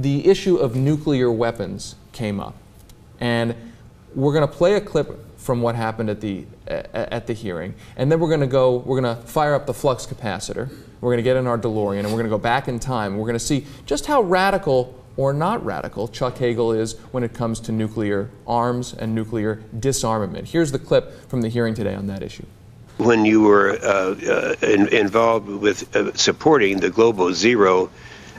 the issue of nuclear weapons came up. And we're going to play a clip from what happened at the hearing, and then we're going to fire up the flux capacitor. We're going to get in our DeLorean, and we're going to go back in time. We're going to see just how radical or not radical Chuck Hagel is when it comes to nuclear arms and nuclear disarmament. Here's the clip from the hearing today on that issue. When you were involved with supporting the Global Zero,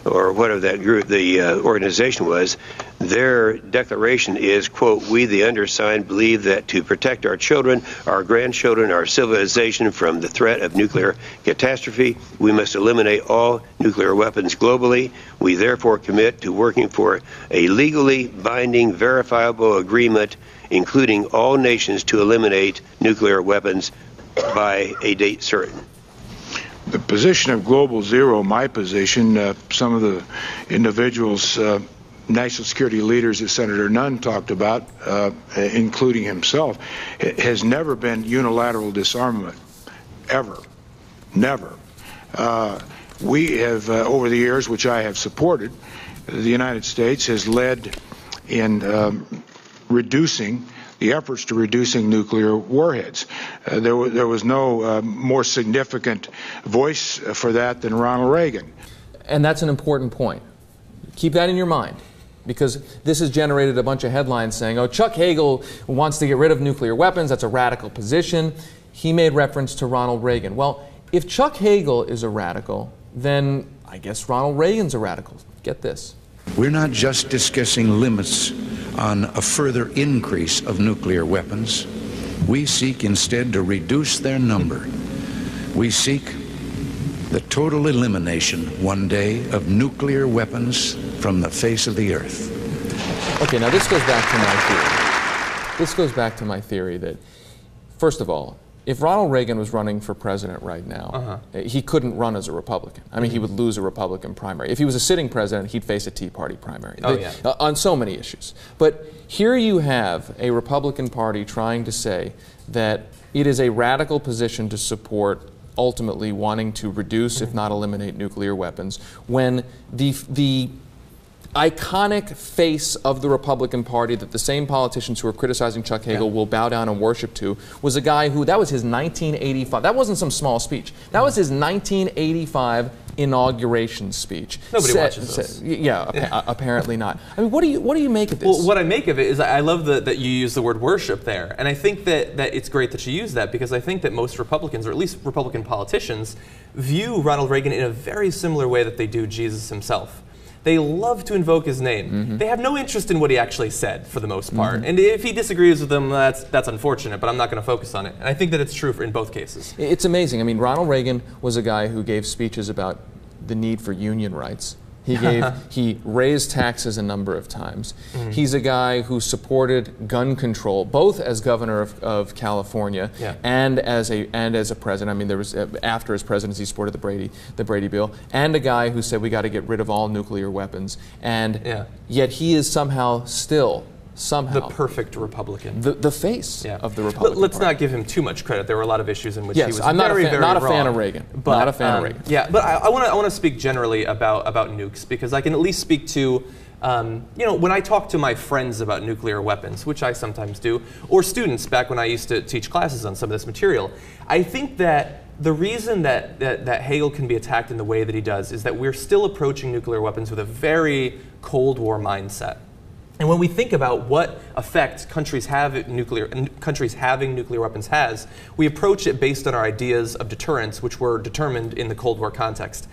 or whatever that group, the organization was, their declaration is, quote, "We, the undersigned, believe that to protect our children, our grandchildren, our civilization from the threat of nuclear catastrophe, we must eliminate all nuclear weapons globally. We therefore commit to working for a legally binding, verifiable agreement, including all nations, to eliminate nuclear weapons by a date certain." The position of Global Zero, my position, some of the individuals, national security leaders that Senator Nunn talked about, including himself, has never been unilateral disarmament, ever, never. We have, over the years, which I have supported, the United States has led in reducing the efforts to reducing nuclear warheads. There was no more significant voice for that than Ronald Reagan. And that's an important point. Keep that in your mind, because this has generated a bunch of headlines saying, oh, Chuck Hagel wants to get rid of nuclear weapons, that's a radical position. He made reference to Ronald Reagan. Well, if Chuck Hagel is a radical, then I guess Ronald Reagan's a radical. Get this. We're not just discussing limits on a further increase of nuclear weapons. We seek instead to reduce their number. We seek the total elimination one day of nuclear weapons from the face of the earth. Okay, now this goes back to my theory. This goes back to my theory that, first of all, if Ronald Reagan was running for president right now, he couldn't run as a Republican. I mean, he would lose a Republican primary. If he was a sitting president, he'd face a Tea Party primary. On so many issues. But here you have a Republican Party trying to say that it is a radical position to support ultimately wanting to reduce, if not eliminate, nuclear weapons, when the iconic face of the Republican Party that the same politicians who are criticizing Chuck Hagel will bow down and worship to was a guy who, that was his 1985, that wasn't some small speech, that was his 1985 inauguration speech. Nobody watches those. Apparently not. I mean, what do you make of this? Well, what I make of it is I love that you use the word worship there, and I think that it's great that you use that, because I think that most Republicans, or at least Republican politicians, view Ronald Reagan in a very similar way that they do Jesus himself. They love to invoke his name. They have no interest in what he actually said, for the most part. And if he disagrees with them, that's unfortunate, but I'm not going to focus on it. And I think that it's true in both cases. It's amazing. I mean, Ronald Reagan was a guy who gave speeches about the need for union rights. He raised taxes a number of times. He's a guy who supported gun control, both as governor of California and as a president. I mean, there was after his presidency, he supported the Brady Bill, and a guy who said we got to get rid of all nuclear weapons. And yet he is somehow still the perfect Republican, the face of the Republican Let's Party. not give him too much credit. There were a lot of issues in which he was I'm not very a fan of Reagan. But, not a fan of Reagan. Yeah, but I want to speak generally about nukes, because I can at least speak to, you know, when I talk to my friends about nuclear weapons, which I sometimes do, or students back when I used to teach classes on some of this material, I think that the reason that Hagel can be attacked in the way that he does is that we're still approaching nuclear weapons with a very Cold War mindset. And when we think about what effect countries having nuclear weapons has, we approach it based on our ideas of deterrence, which were determined in the Cold War context.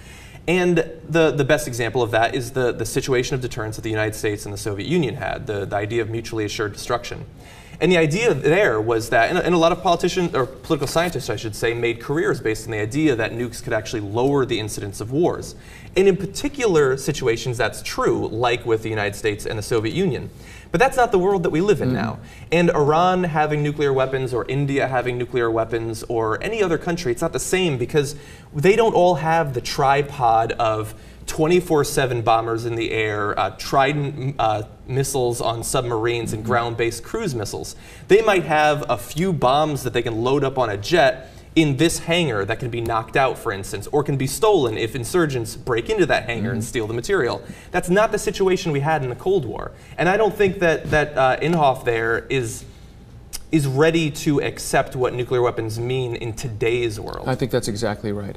And the best example of that is the situation of deterrence that the United States and the Soviet Union had, the idea of mutually assured destruction. And the idea there was that, and a lot of politicians, or political scientists I should say, made careers based on the idea that nukes could actually lower the incidence of wars. And in particular situations that's true, like with the United States and the Soviet Union. But that's not the world that we live in now. And Iran having nuclear weapons, or India having nuclear weapons, or any other country, it's not the same, because they don't all have the tripod of 24/7 bombers in the air, Trident missiles on submarines, and ground-based cruise missiles. They might have a few bombs that they can load up on a jet in this hangar that can be knocked out, for instance, or can be stolen if insurgents break into that hangar and steal the material. That's not the situation we had in the Cold War. And I don't think that Inhofe there is ready to accept what nuclear weapons mean in today's world. I think that's exactly right.